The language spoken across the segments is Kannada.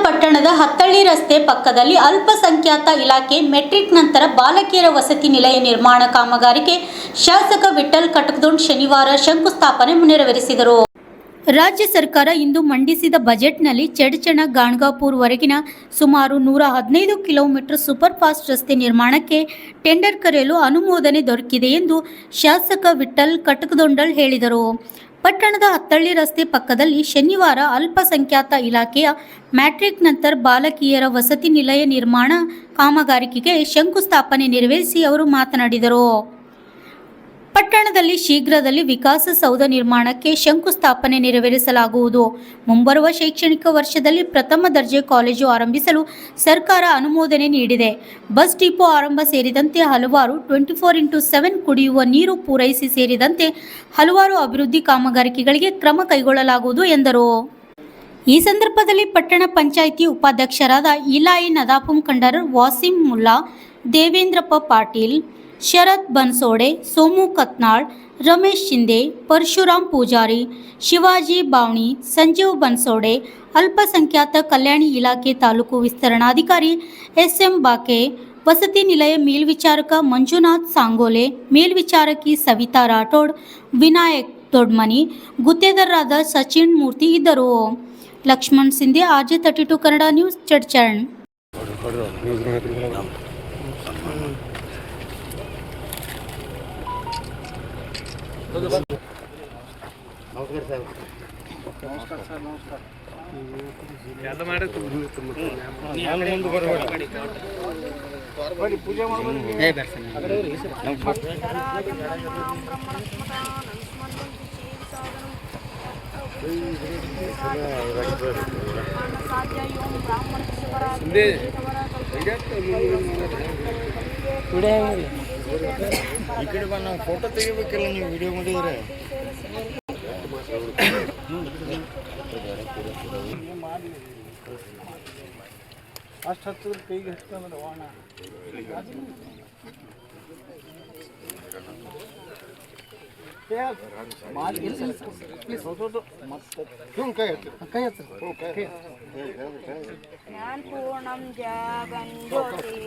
ಪಟ್ಟಣದ ಹತ್ತಳ್ಳಿ ರಸ್ತೆ ಪಕ್ಕದಲ್ಲಿ ಅಲ್ಪಸಂಖ್ಯಾತ ಇಲಾಖೆ ಮೆಟ್ರಿಕ್ ನಂತರ ಬಾಲಕಿಯರ ವಸತಿ ನಿಲಯ ನಿರ್ಮಾಣ ಕಾಮಗಾರಿಗೆ ಶಾಸಕ ವಿಠ್ಠಲ್ ಕಟಕದೊಂಡ್ ಶನಿವಾರ ಶಂಕುಸ್ಥಾಪನೆ ನೆರವೇರಿಸಿದರು. ರಾಜ್ಯ ಸರ್ಕಾರ ಇಂದು ಮಂಡಿಸಿದ ಬಜೆಟ್ನಲ್ಲಿ ಚಡಚಣ ಗಾಣಗಾಪುರ ವರೆಗಿನ ಸುಮಾರು 115 ಕಿಲೋಮೀಟರ್ ಸೂಪರ್ ಫಾಸ್ಟ್ ರಸ್ತೆ ನಿರ್ಮಾಣಕ್ಕೆ ಟೆಂಡರ್ ಕರೆಯಲು ಅನುಮೋದನೆ ದೊರಕಿದೆ ಎಂದು ಶಾಸಕ ವಿಠ್ಠಲ್ ಕಟಕದೊಂಡಲ್ ಹೇಳಿದರು. ಪಟ್ಟಣದ ಹತ್ತಳ್ಳಿ ರಸ್ತೆ ಪಕ್ಕದಲ್ಲಿ ಶನಿವಾರ ಅಲ್ಪಸಂಖ್ಯಾತ ಇಲಾಖೆಯ ಮ್ಯಾಟ್ರಿಕ್ ನಂತರ ಬಾಲಕಿಯರ ವಸತಿ ನಿಲಯ ನಿರ್ಮಾಣ ಕಾಮಗಾರಿಗೆ ಶಂಕುಸ್ಥಾಪನೆ ನೆರವೇರಿಸಿ ಅವರು ಮಾತನಾಡಿದರು. ಪಟ್ಟಣದಲ್ಲಿ ಶೀಘ್ರದಲ್ಲಿ ವಿಕಾಸಸೌಧ ನಿರ್ಮಾಣಕ್ಕೆ ಶಂಕುಸ್ಥಾಪನೆ ನೆರವೇರಿಸಲಾಗುವುದು. ಮುಂಬರುವ ಶೈಕ್ಷಣಿಕ ವರ್ಷದಲ್ಲಿ ಪ್ರಥಮ ದರ್ಜೆ ಕಾಲೇಜು ಆರಂಭಿಸಲು ಸರ್ಕಾರ ಅನುಮೋದನೆ ನೀಡಿದೆ. ಬಸ್ ಡಿಪೋ ಆರಂಭ ಸೇರಿದಂತೆ ಹಲವಾರು 24x7 ಕುಡಿಯುವ ನೀರು ಪೂರೈಸಿ ಸೇರಿದಂತೆ ಹಲವಾರು ಅಭಿವೃದ್ಧಿ ಕಾಮಗಾರಿಕೆಗಳಿಗೆ ಕ್ರಮ ಕೈಗೊಳ್ಳಲಾಗುವುದು ಎಂದರು. ಈ ಸಂದರ್ಭದಲ್ಲಿ ಪಟ್ಟಣ ಪಂಚಾಯಿತಿ ಉಪಾಧ್ಯಕ್ಷರಾದ ಇಲಾಯಿ ನದಾಫುಂ ಖಂಡರ್, ವಾಸಿಂ ಮುಲ್ಲಾ, ದೇವೇಂದ್ರಪ್ಪ ಪಾಟೀಲ್, ಶರತ್ ಬನ್ಸೋಡೆ, ಸೋಮು ಕತ್ನಾಳ್, ರಮೇಶ್ ಶಿಂದೆ, ಪರಶುರಾಮ್ ಪೂಜಾರಿ, ಶಿವಾಜಿ ಬಾವಣಿ, ಸಂಜೀವ್ ಬನ್ಸೋಡೆ, ಅಲ್ಪಸಂಖ್ಯಾತ ಕಲ್ಯಾಣ ಇಲಾಖೆ ತಾಲೂಕು ವಿಸ್ತರಣಾಧಿಕಾರಿ ಎಸ್.ಎಂ. ಬಾಕೆ, ವಸತಿ ನಿಲಯ ಮೇಲ್ವಿಚಾರಕ ಮಂಜುನಾಥ್ ಸಾಂಗೋಲೆ, ಮೇಲ್ವಿಚಾರಕಿ ಸವಿತಾ ರಾಠೋಡ್, ವಿನಾಯಕ್ ದೊಡ್ಮನಿ, ಗುತ್ತೇದಾರರಾದ ಸಚಿನ್ ಮೂರ್ತಿ ಇದ್ದರು. Laxman Shinde, RJ32 Kannada news, Chadchan. ನಮಸ್ಕಾರ ಸರ್. ನಮಸ್ಕಾರ. ಪೂಜೆ ಈ ಕಡೆ ಬಂದು ನಾವು ಫೋಟೋ ತೆಗಿಬೇಕಲ್ಲ, ನೀವು ವಿಡಿಯೋ ಮಾಡಿದ್ರೆ ಅಷ್ಟು ಹತ್ತಿರ ಕೈಗೆ ಹಚ್ಕೊಂಡ್ರೆ ವಾಣ ಪೂರ್ಣಂ ಜಗಂಜ್ಯೋತಿ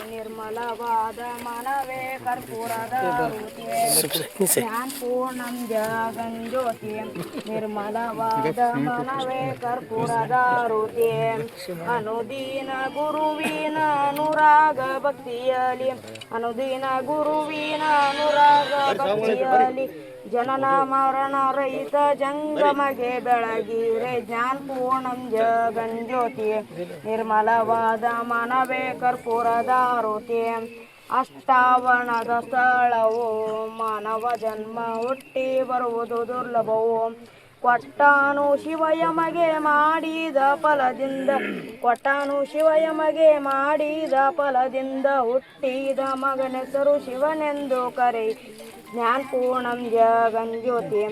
ನಿರ್ಮಲವಾದ ಮನವೇ ಕರ್ಪೂರದ ಪೂರ್ಣಂ ಜಗಂಜ್ಯೋತಿ ನಿರ್ಮಲವಾದ ಮನವೇ ಕರ್ಪೂರದ ರುತಿ ಅನುದೀನ ಗುರುವಿನ ಅನುರಾಗ ಭಕ್ತಿಯಲಿ ಅನುದೀನ ಗುರುವಿನ ಅನುರಾಗ ಭಕ್ತಿಯಲಿ ಜನನ ಮರಣ ರಹಿತ ಜಂಗಮಗೆ ಬೆಳಗಿರೆ ಜ್ಞಾನ ಪೂರ್ಣಂ ಜಗಂಜ್ಯೋತಿ ನಿರ್ಮಲವಾದ ಮನವೇ ಕರ್ಪೂರದ ರುತಿ ಅಷ್ಟಾವರಣದ ಸ್ಥಳವು ಮಾನವ ಜನ್ಮ ಹುಟ್ಟಿ ಬರುವುದು ದುರ್ಲಭವು ಕೊಟ್ಟಾನು ಶಿವಯಮಗೆ ಮಾಡಿದ ಫಲದಿಂದ ಕೊಟ್ಟಾನು ಶಿವಯಮಗೆ ಮಾಡಿದ ಫಲದಿಂದ ಹುಟ್ಟಿದ ಮಗನೆಸರು ಶಿವನೆಂದು ಕರೆ ಜ್ಞಾನ ಪೂರ್ಣಂ ಜಗಂಜ್ಯೋತಿ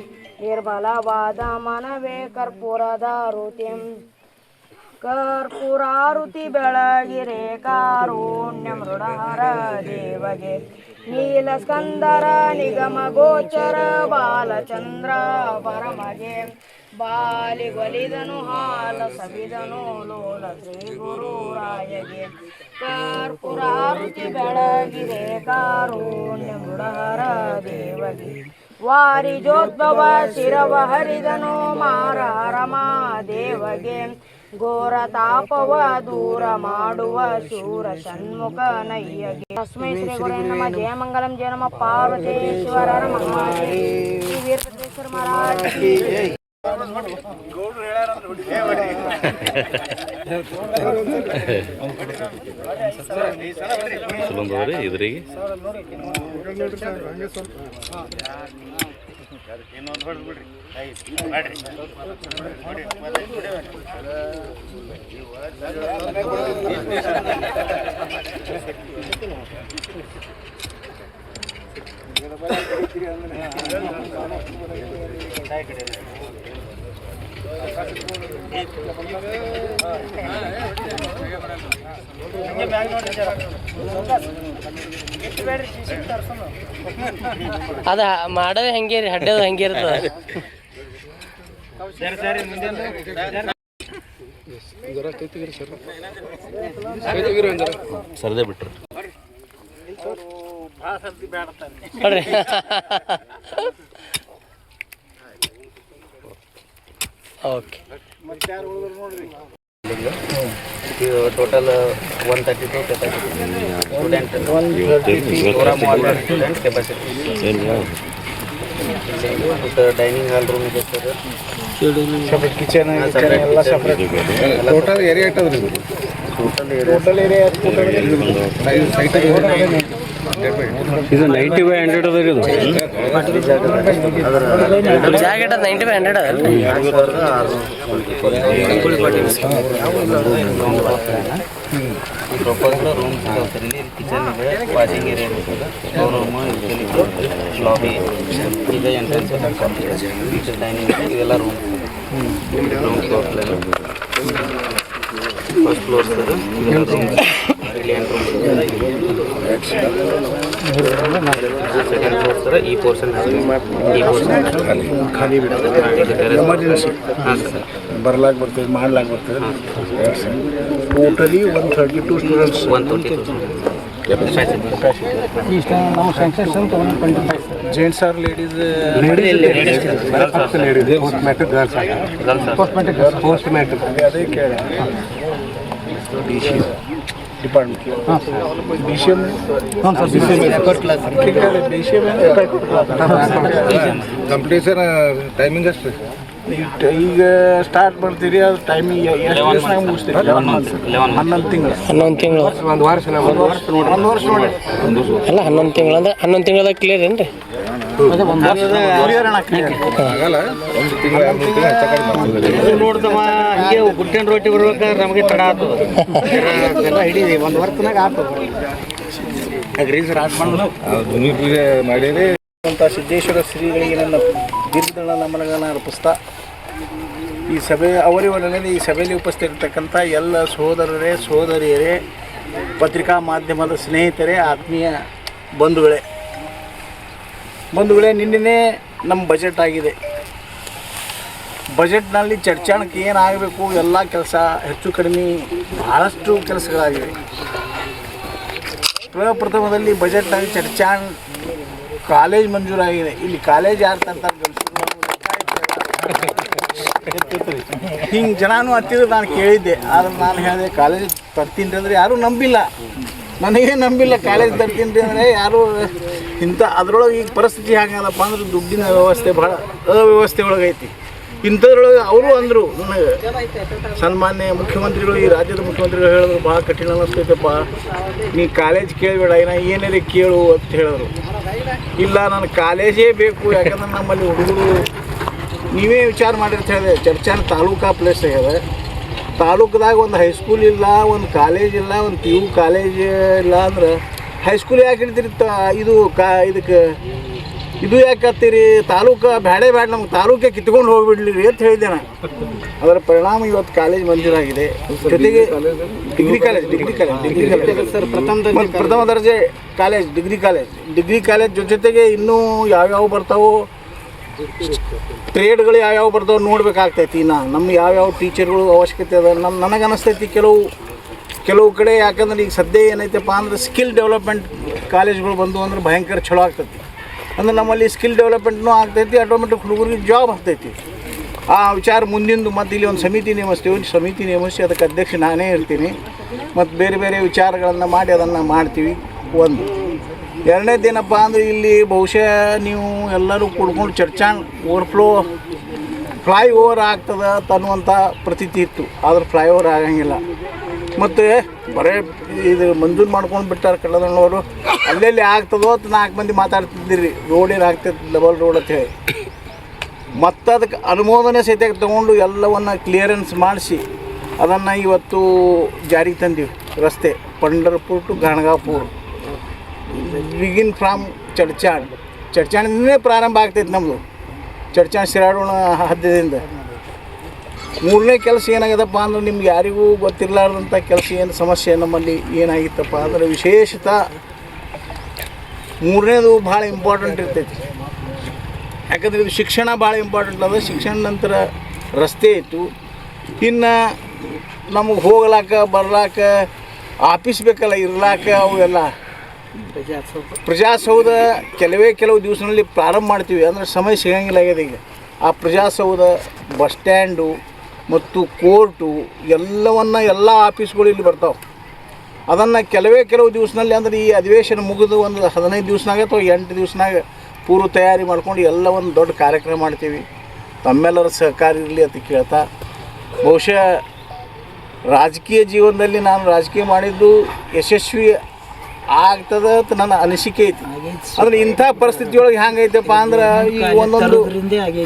ನಿರ್ಮಲವಾದ ಮನವೇ ಕರ್ಪೂರದ ರುತಿ ಕರ್ಪೂರಾರುತಿ ಬೆಳಗಿರೆ ಕಾರುಣ್ಯ ಮೃಡಹರ ದೇವಗೆ ನೀಲ ಸ್ಕಂದರ ನಿಗಮ ಗೋಚರ ಬಾಲಚಂದ್ರ ಪರಮಗೆ ಬಾಲಿಗೊಲಿದನು ಹಾಲ ಸವಿದನು ಲೋಲ ಶ್ರೀ ಗುರುರಾಯಗೆ ಕರ್ಪೂರಾರುತಿ ಬೆಳಗಿರೆ ಕಾರುಣ್ಯ ಮೃಡಹರ ದೇವಗೆ ವಾರಿಜೋದ್ಭವ ಶಿರವ ಹರಿದನು ಮಾರಹರಮ ದೇವಗೆ ಘೋರ ತಾಪವ ದೂರ ಮಾಡುವ ಶೂರ ಷಣ್ಮುಖ ನಯ್ಯಗೆ ತಸ್ಮೈ ಶ್ರೀ ಗುರೇ ನಮಃ. ಜಯ ಮಂಗಲಂ ಜಯ ನಮಃ ಪಾರ್ವತೇಶ್ವರ ಮಹಾದೇವ ಶ್ರೀ ವೀರಭದ್ರೇಶ್ವರ ಮಹಾರಾಜ ಕಿ ಜೈ. ಇದ್ರಿಗೆ ಅದ ಮಾಡೋದು ಹೆಂಗೆ ರೀ, ಹಡ್ಡೋದು ಹೆಂಗೆ ಇರ್ತದೆ. ಸರ್ದೇ ಬಿಟ್ರು ನೋಡ್ರಿ okay total 132 student capacity dining hall room ಇದೆ ಸರ್, ಕಿಚನ್ ಎಲ್ಲ ಸಪ್ರೇಟ್. ಟೋಟಲ್ ಏರಿಯಾ ಇಟ್ಟದ್ರಿ ಇದು? ಟೋಟಲ್ ಏರಿಯಾ ಇದು 90/100 ಅದ ರೀ. ಇದು ಜಾಗ 90/100 ಅಲ್ರಿ? ರೂಮ್ಸ್ ಇದಾವೆ ಇಲ್ಲಿ. ಕಿಚನ್ ಇದೆ, ವಾಷಿಂಗ್ ಏರಿಯಾ ಇರ್ತದೆ, ರೂಮ್, ಲಾಬಿ, ಇದು ಎಂಟ್ರೆನ್ಸ್, ಡೈನಿಂಗ್, ಇವೆಲ್ಲ room floor plan. First floor sir, ಇವೆಲ್ಲ ರೂಮ್. ಇಲ್ಲಿ ಎಂಟ್ರೂ ಸೆಕೆಂಡ್ ಫ್ಲೋರ್ ಸರ್. ಈ ಪೋರ್ಷನ್ ಖಾಲಿ ಬಿಡ್ತದೆ. ಎಮರ್ಜೆನ್ಸಿ ಬರ್ಲಾಕ್ ಬರ್ತದೆ, ಮಾಡ್ಲಾಕ್ ಬರ್ತದೆ. Totally 132 students. 132 ನಾವು sanction 125 gents or ladies? Post matric ಅದೇ ಕೇಳ ಡಿಪಾರ್ಟ್ಮೆಂಟ್ ಕಂಪ್ಲೀಷನ್ ಟೈಮಿಂಗ್ ಅಷ್ಟು ಈಗ ಸ್ಟಾರ್ಟ್ ಮಾಡ್ತೀರಿ. ಅದು ಟೈಮಿಂಗ್ ಎಷ್ಟು ದಿವಸನಾಗ ಮುಗಿಸ್ತೀರಿ? 11 ತಿಂಗಳು. 11 ತಿಂಗಳು ಒಂದು ವರ್ಷ ನೋಡಿ. ಅಲ್ಲ 11 ತಿಂಗಳು ಅಂದ್ರೆ 11 ತಿಂಗಳದಾಗ ಕ್ಲಿಯರ್ ಏನ್ರಿ? ಆಗಲ್ಲ, ಒಂದು ತಿಂಗಳು ನೋಡ್ದಮ್ಮ ಹಂಗೆ ಗುಡ್ಡನ್ ರೋಟಿ ಬರ್ಬೇಕಾದ್ರೆ ನಮಗೆ ತಡ ಆಗ್ತದೆ. ಎಲ್ಲ ಹಿಡೀರಿ, ಒಂದು ವರ್ಷನಾಗ ಆಗ್ತದೆ. ಮಾಡಿರಿ ಅಂತ ಸಿದ್ದೇಶ್ವರ ಶ್ರೀಗಳಿಗೆ ನನ್ನ ಬಿರುದಳ ನಮನಗನ ಅರ್ಪಿಸ್ತಾ ಈ ಸಭೆ ಅವರಿವರಲ್ಲಿ ಈ ಸಭೆಯಲ್ಲಿ ಉಪಸ್ಥಿತರಿರ್ತಕ್ಕಂಥ ಎಲ್ಲ ಸಹೋದರರೇ, ಸಹೋದರಿಯರೇ, ಪತ್ರಿಕಾ ಮಾಧ್ಯಮದ ಸ್ನೇಹಿತರೇ, ಆತ್ಮೀಯ ಬಂಧುಗಳೇ, ನಿನ್ನೆ ನಮ್ಮ ಬಜೆಟ್ ಆಗಿದೆ. ಬಜೆಟ್ನಲ್ಲಿ ಚರ್ಚಾಣಕ್ಕೆ ಏನಾಗಬೇಕು ಎಲ್ಲ ಕೆಲಸ ಹೆಚ್ಚು ಕಡಿಮೆ ಭಾಳಷ್ಟು ಕೆಲಸಗಳಾಗಿವೆ. ಪ್ರಪ್ರಥಮದಲ್ಲಿ ಬಜೆಟ್ನಲ್ಲಿ ಚರ್ಚಾಣ ಕಾಲೇಜ್ ಮಂಜೂರಾಗಿದೆ. ಇಲ್ಲಿ ಕಾಲೇಜ್ ಯಾರು ತಂತಾರೆ? ಹಿಂಗೆ ಜನನೂ ಹತ್ತಿದ್ರು ನಾನು ಕೇಳಿದ್ದೆ. ಆದ್ರೆ ನಾನು ಹೇಳಿದೆ ಕಾಲೇಜ್ ತರ್ತೀನಿ ಅಂದರೆ ಯಾರೂ ನಂಬಿಲ್ಲ. ನನಗೇ ನಂಬಿಲ್ಲ ಕಾಲೇಜ್ ತರ್ತೀನಿ ಅಂದರೆ ಯಾರು. ಇಂಥ ಅದರೊಳಗೆ ಈಗ ಪರಿಸ್ಥಿತಿ ಹೆಂಗದಪ್ಪ ಅಂದ್ರೆ ದುಡ್ಡಿನ ವ್ಯವಸ್ಥೆ ಭಾಳ ಅವ್ಯವಸ್ಥೆ ಒಳಗೈತಿ. ಇಂಥದ್ರೊಳಗೆ ಅವರು ಅಂದರು ನನಗೆ, ಸನ್ಮಾನ್ಯ ಮುಖ್ಯಮಂತ್ರಿಗಳು, ಈ ರಾಜ್ಯದ ಮುಖ್ಯಮಂತ್ರಿಗಳು ಹೇಳಿದ್ರು ಭಾಳ ಕಠಿಣ ಅನ್ನಿಸ್ತೈತಪ್ಪ, ನೀ ಕಾಲೇಜ್ ಕೇಳಬೇಡ, ಏನಾರೇ ಕೇಳು ಅಂತ ಹೇಳಿದ್ರು. ಇಲ್ಲ, ನಾನು ಕಾಲೇಜೇ ಬೇಕು, ಯಾಕಂದ್ರೆ ನಮ್ಮಲ್ಲಿ ಹುಡುಗರು ನೀವೇ ವಿಚಾರ ಮಾಡಿರ್ತ ಹೇಳಿದೆ. ಚರ್ಚಾನ ತಾಲೂಕಾ ಪ್ಲೇಸ್ ಆಗ್ಯದ. ತಾಲೂಕದಾಗ ಒಂದು ಹೈಸ್ಕೂಲ್ ಇಲ್ಲ, ಒಂದು ಕಾಲೇಜ್ ಇಲ್ಲ, ಒಂದು PU ಕಾಲೇಜ್ ಇಲ್ಲ ಅಂದ್ರೆ ಹೈಸ್ಕೂಲ್ ಯಾಕೆ ಇಡ್ತೀರಿ? ಇದಕ್ಕೆ ಇದು ಯಾಕೆ ಹತ್ತೀರಿ? ತಾಲೂಕು ಬೇಡ ನಮ್ಗೆ ತಾಲೂಕೆ ಕಿತ್ಕೊಂಡು ಹೋಗ್ಬಿಡ್ಲಿ ಅಂತ ಹೇಳಿದ್ದೆ ನಾನು. ಅದರ ಪರಿಣಾಮ ಇವತ್ತು ಕಾಲೇಜ್ ಮಂಜೂರಾಗಿದೆ. ಜೊತೆಗೆ ಡಿಗ್ರಿ ಕಾಲೇಜ್ ಸರ್, ಪ್ರಥಮ ದರ್ಜೆ ಕಾಲೇಜ್, ಡಿಗ್ರಿ ಕಾಲೇಜ್ ಜೊತೆಗೆ ಇನ್ನೂ ಯಾವ್ಯಾವ ಬರ್ತಾವೋ ಟ್ರೇಡ್ಗಳು ಯಾವ್ಯಾವ ಬರ್ತಾವೆ ನೋಡ್ಬೇಕಾಗ್ತೈತಿ. ನಮ್ಮ ಯಾವ್ಯಾವ ಟೀಚರ್ಗಳು ಅವಶ್ಯಕತೆ ಅದ. ನನಗೆ ಅನಿಸ್ತೈತಿ ಕೆಲವು ಕಡೆ, ಯಾಕಂದ್ರೆ ಈಗ ಸದ್ಯ ಏನೈತಪ್ಪ ಅಂದ್ರೆ ಸ್ಕಿಲ್ ಡೆವಲಪ್ಮೆಂಟ್ ಕಾಲೇಜ್ಗಳು ಬಂದು ಅಂದ್ರೆ ಭಯಂಕರ ಚಲೋ ಆಗ್ತೈತಿ. ಅಂದ್ರೆ ನಮ್ಮಲ್ಲಿ ಸ್ಕಿಲ್ ಡೆವಲಪ್ಮೆಂಟ್ನೂ ಆಗ್ತೈತಿ, ಆಟೋಮೆಟಿಕ್ ಹುಡುಗರಿಗೆ ಜಾಬ್ ಆಗ್ತೈತಿ. ಆ ವಿಚಾರ ಮುಂದಿಂದು ಮತ್ತು ಇಲ್ಲಿ ಒಂದು ಸಮಿತಿ ನೇಮಿಸಿ ಅದಕ್ಕೆ ಅಧ್ಯಕ್ಷ ನಾನೇ ಇರ್ತೀನಿ. ಮತ್ತು ಬೇರೆ ಬೇರೆ ವಿಚಾರಗಳನ್ನು ಮಾಡಿ ಅದನ್ನು ಮಾಡ್ತೀವಿ. ಒಂದು ಎರಡನೇದೇನಪ್ಪ ಅಂದರೆ ಇಲ್ಲಿ ಬಹುಶಃ ನೀವು ಎಲ್ಲರೂ ಕುಡ್ಕೊಂಡು ಚರ್ಚಾ ಫ್ಲೈ ಓವರ್ ಆಗ್ತದೆ ಅನ್ನುವಂಥ ಪ್ರತೀತಿ ಇತ್ತು. ಆದ್ರೆ ಫ್ಲೈ ಓವರ್ ಆಗಂಗಿಲ್ಲ. ಮತ್ತು ಬರೇ ಇದು ಮಂಜೂರು ಮಾಡ್ಕೊಂಡು ಬಿಟ್ಟಾರೆ ಕಳ್ಳದಣ್ಣವರು. ಅಲ್ಲೆಲ್ಲಿ ಆಗ್ತದೋ ಅಂತ 4 ಮಂದಿ ಮಾತಾಡ್ತಿದ್ದೀರಿ, ರೋಡ್ ಏನು ಆಗ್ತೈತೆ, ಡಬಲ್ ರೋಡ್ ಅಂತ ಹೇಳಿ. ಮತ್ತು ಅದಕ್ಕೆ ಅನುಮೋದನೆ ಸಹಿತ ತೊಗೊಂಡು ಎಲ್ಲವನ್ನು ಕ್ಲಿಯರೆನ್ಸ್ ಮಾಡಿಸಿ ಅದನ್ನು ಇವತ್ತು ಜಾರಿಗೆ ತಂದೀವಿ. ರಸ್ತೆ Pandharpur to Ganagapur, begin from ಚಡ್ಚಾಣದಿಂದಲೇ ಪ್ರಾರಂಭ ಆಗ್ತೈತೆ ನಮ್ಮದು. ಚಡ್ಚಾಣ ಶಿರಾಡೋಣ ಹದ್ಯದಿಂದ. 3ನೇ ಕೆಲಸ ಏನಾಗ್ಯದಪ್ಪ ಅಂದ್ರೆ ನಿಮ್ಗೆ ಯಾರಿಗೂ ಗೊತ್ತಿರಲಾರ್ದಂಥ ಕೆಲಸ ಏನು ಸಮಸ್ಯೆ ನಮ್ಮಲ್ಲಿ ಏನಾಗಿತ್ತಪ್ಪ ಅಂದರೆ ವಿಶೇಷತ 3ನೇದು ಭಾಳ ಇಂಪಾರ್ಟೆಂಟ್ ಇರ್ತೈತಿ. ಯಾಕಂದರೆ ಇದು ಶಿಕ್ಷಣ ಭಾಳ ಇಂಪಾರ್ಟೆಂಟ್ ಅದ. ಶಿಕ್ಷಣ ನಂತರ ರಸ್ತೆ ಇತ್ತು. ಇನ್ನು ನಮಗೆ ಹೋಗ್ಲಾಕ ಬರ್ಲಾಕ ಆಫೀಸ್ ಬೇಕಲ್ಲ ಇರ್ಲಾಕ ಅವೆಲ್ಲ ಪ್ರಜಾಸೌಧ ಕೆಲವು ದಿವಸದಲ್ಲಿ ಪ್ರಾರಂಭ ಮಾಡ್ತೀವಿ ಅಂದರೆ ಸಮಯ ಸಿಗಂಗಿಲ್ಲ ಆಗ್ಯದ ಈಗ. ಆ ಪ್ರಜಾಸೌಧ ಬಸ್ ಸ್ಟ್ಯಾಂಡು ಮತ್ತು ಕೋರ್ಟು ಎಲ್ಲ ಆಫೀಸ್ಗಳು ಇಲ್ಲಿ ಬರ್ತಾವೆ. ಅದನ್ನು ಕೆಲವು ದಿವಸದಲ್ಲಿ ಅಂದರೆ ಈ ಅಧಿವೇಶನ ಮುಗಿದು ಒಂದು 15 ದಿವಸನಾಗ ಅಥವಾ 8 ದಿವಸನಾಗ ಪೂರ್ವ ತಯಾರಿ ಮಾಡ್ಕೊಂಡು ಎಲ್ಲ ಒಂದು ದೊಡ್ಡ ಕಾರ್ಯಕ್ರಮ ಮಾಡ್ತೀವಿ. ತಮ್ಮೆಲ್ಲರ ಸಹಕಾರ ಇರಲಿ ಅಂತ ಕೇಳ್ತಾ, ಬಹುಶಃ ರಾಜಕೀಯ ಜೀವನದಲ್ಲಿ ನಾನು ರಾಜಕೀಯ ಮಾಡಿದ್ದು ಯಶಸ್ವಿ ಆಗ್ತದೆ ಅಂತ ನನ್ನ ಅನಿಸಿಕೆ ಐತಿ. ಅಂದ್ರೆ ಇಂಥ ಪರಿಸ್ಥಿತಿಯೊಳಗೆ ಹೆಂಗೈತಪ್ಪ ಅಂದ್ರೆ ಈಗ ಒಂದೊಂದು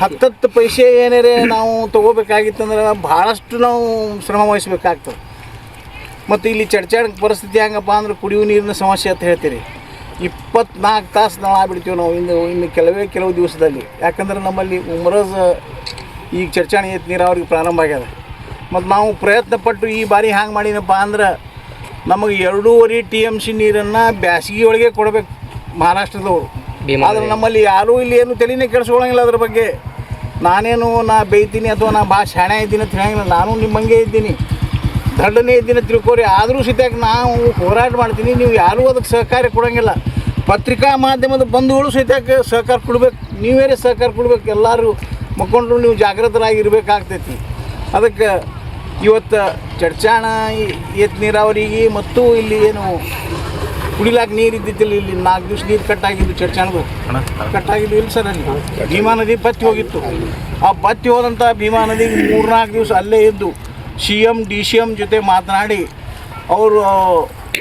10 ಪೈಸೆ ಏನಾರೇ ನಾವು ತೊಗೋಬೇಕಾಗಿತ್ತಂದ್ರೆ ಭಾಳಷ್ಟು ನಾವು ಶ್ರಮ ವಹಿಸ್ಬೇಕಾಗ್ತದೆ. ಮತ್ತು ಇಲ್ಲಿ ಚಡ್ಚಾಡ ಪರಿಸ್ಥಿತಿ ಹೆಂಗಪ್ಪ ಅಂದ್ರೆ ಕುಡಿಯುವ ನೀರಿನ ಸಮಸ್ಯೆ ಅಂತ ಹೇಳ್ತೀರಿ. 24 ತಾಸು ನಾವು ಆಗ್ಬಿಡ್ತೀವಿ ನಾವು ಇನ್ನು ಕೆಲವು ದಿವಸದಲ್ಲಿ. ಯಾಕಂದ್ರೆ ನಮ್ಮಲ್ಲಿ ಉಮ್ರಜ್ ಈಗ ಚಡ್ಚಾಣ ಏತ್ ನೀರಾವರಿಗೆ ಪ್ರಾರಂಭ ಆಗ್ಯದ. ಮತ್ತು ನಾವು ಪ್ರಯತ್ನ ಪಟ್ಟು ಈ ಬಾರಿ ಹ್ಯಾಂಗೆ ಮಾಡಿನಪ್ಪ ಅಂದ್ರೆ ನಮಗೆ 2.5 TMC ನೀರನ್ನು ಬ್ಯಾಸಿಗೆ ಒಳಗೆ ಕೊಡಬೇಕು ಮಹಾರಾಷ್ಟ್ರದವರು. ಆದರೆ ನಮ್ಮಲ್ಲಿ ಯಾರೂ ಇಲ್ಲಿ ಏನು ತಲೆನೇ ಕೆಡಿಸ್ಕೊಳ್ಳೋಂಗಿಲ್ಲ ಅದ್ರ ಬಗ್ಗೆ. ನಾ ಬೈತೀನಿ ಅಥವಾ ನಾ ಭಾಳ ಶಾಣೆ ಇದ್ದೀನಿ ಅಂತ ಹೇಳಂಗಿಲ್ಲ. ನಾನು ನಿಮ್ಮಂಗೆ ಇದ್ದೀನಿ, ದಡ್ಡನೇ ಇದ್ದೀನಿ ತಿಳ್ಕೊರಿ. ಆದರೂ ಸಹಿತ ನಾವು ಹೋರಾಟ ಮಾಡ್ತೀನಿ, ನೀವು ಯಾರೂ ಅದಕ್ಕೆ ಸಹಕಾರ ಕೊಡೋಂಗಿಲ್ಲ. ಪತ್ರಿಕಾ ಮಾಧ್ಯಮದ ಬಂಧುಗಳು ಸಹಿತ ಸಹಕಾರ ಕೊಡ್ಬೇಕು, ನೀವೇ ಸಹಕಾರ ಕೊಡ್ಬೇಕು. ಎಲ್ಲರೂ ಮಕ್ಕೊಂಡ್ರು ನೀವು ಜಾಗೃತರಾಗಿರ್ಬೇಕಾಗ್ತೈತಿ. ಅದಕ್ಕೆ ಇವತ್ತು ಚಡ್ಚಾಣ ಏತ್ ನೀರಾವರಿಗೆ ಮತ್ತು ಇಲ್ಲಿ ಏನು ಕುಡಿಲಾಕ ನೀರು ಇದ್ದಿದ್ದಿಲ್ಲ. ಇಲ್ಲಿ 4 ದಿವಸ ನೀರು ಕಟ್ಟಾಗಿದ್ದು ಚಡ್ಚಾಣದು ಕಟ್ಟಾಗಿದ್ದು ಇಲ್ಲ ಸರ್. ಅಲ್ಲಿ ಭೀಮಾ ನದಿ ಬತ್ತಿ ಹೋಗಿತ್ತು. ಆ ಬತ್ತಿ ಹೋದಂಥ ಭೀಮಾ ನದಿಗೆ 3-4 ದಿವಸ ಅಲ್ಲೇ ಇದ್ದು CM DCM ಜೊತೆ ಮಾತನಾಡಿ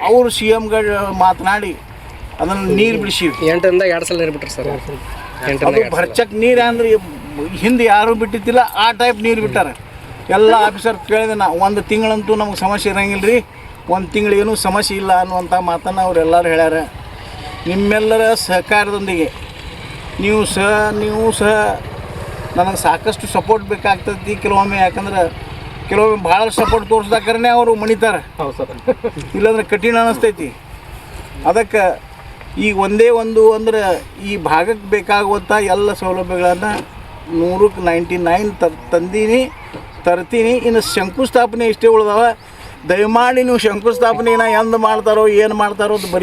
ಅವರು CMಗಳು ಮಾತನಾಡಿ ಅದನ್ನು ನೀರು ಬಿಡಿಸಿವಿ. 8ರಿಂದ 2 ಸಲ ನೀರು ಬಿಟ್ರಿ ಸರ್. ಅದು ಭರ್ಚಕ್ ನೀರು ಅಂದ್ರೆ ಹಿಂದೆ ಯಾರೂ ಬಿಟ್ಟಿದ್ದಿಲ್ಲ, ಆ ಟೈಪ್ ನೀರು ಬಿಟ್ಟಾರೆ. ಎಲ್ಲ ಆಫೀಸರ್ ಕೇಳಿದೆ ನಾ, 1 ತಿಂಗಳಂತೂ ನಮಗೆ ಸಮಸ್ಯೆ ಇರೋಂಗಿಲ್ಲ ರೀ, 1 ತಿಂಗಳು ಏನೂ ಸಮಸ್ಯೆ ಇಲ್ಲ ಅನ್ನುವಂಥ ಮಾತನ್ನು ಅವರೆಲ್ಲರೂ ಹೇಳ್ಯಾರ. ನಿಮ್ಮೆಲ್ಲರ ಸಹಕಾರದೊಂದಿಗೆ ನೀವು ಸಹ ನನಗೆ ಸಾಕಷ್ಟು ಸಪೋರ್ಟ್ ಬೇಕಾಗ್ತೈತಿ ಕೆಲವೊಮ್ಮೆ. ಯಾಕಂದ್ರೆ ಕೆಲವೊಮ್ಮೆ ಭಾಳ ಸಪೋರ್ಟ್ ತೋರಿಸ್ದಾಕರೇ ಅವರು ಮಣಿತಾರೆ, ಇಲ್ಲಾಂದ್ರೆ ಕಠಿಣ ಅನ್ನಿಸ್ತೈತಿ. ಅದಕ್ಕೆ ಈಗ ಒಂದೇ ಒಂದು ಅಂದ್ರೆ ಈ ಭಾಗಕ್ಕೆ ಬೇಕಾಗುವಂಥ ಎಲ್ಲ ಸೌಲಭ್ಯಗಳನ್ನು 100ಕ್ಕೆ 99 ತರ್ತೀನಿ. ಇನ್ನು ಶಂಕುಸ್ಥಾಪನೆ ಇಷ್ಟೇ ಉಳಿದವ. ದಯಮಾಡಿ ನೀವು ಶಂಕುಸ್ಥಾಪನೆನ ಎಂದು ಮಾಡ್ತಾರೋ ಏನು ಮಾಡ್ತಾರೋ ಅದು ಬರೀ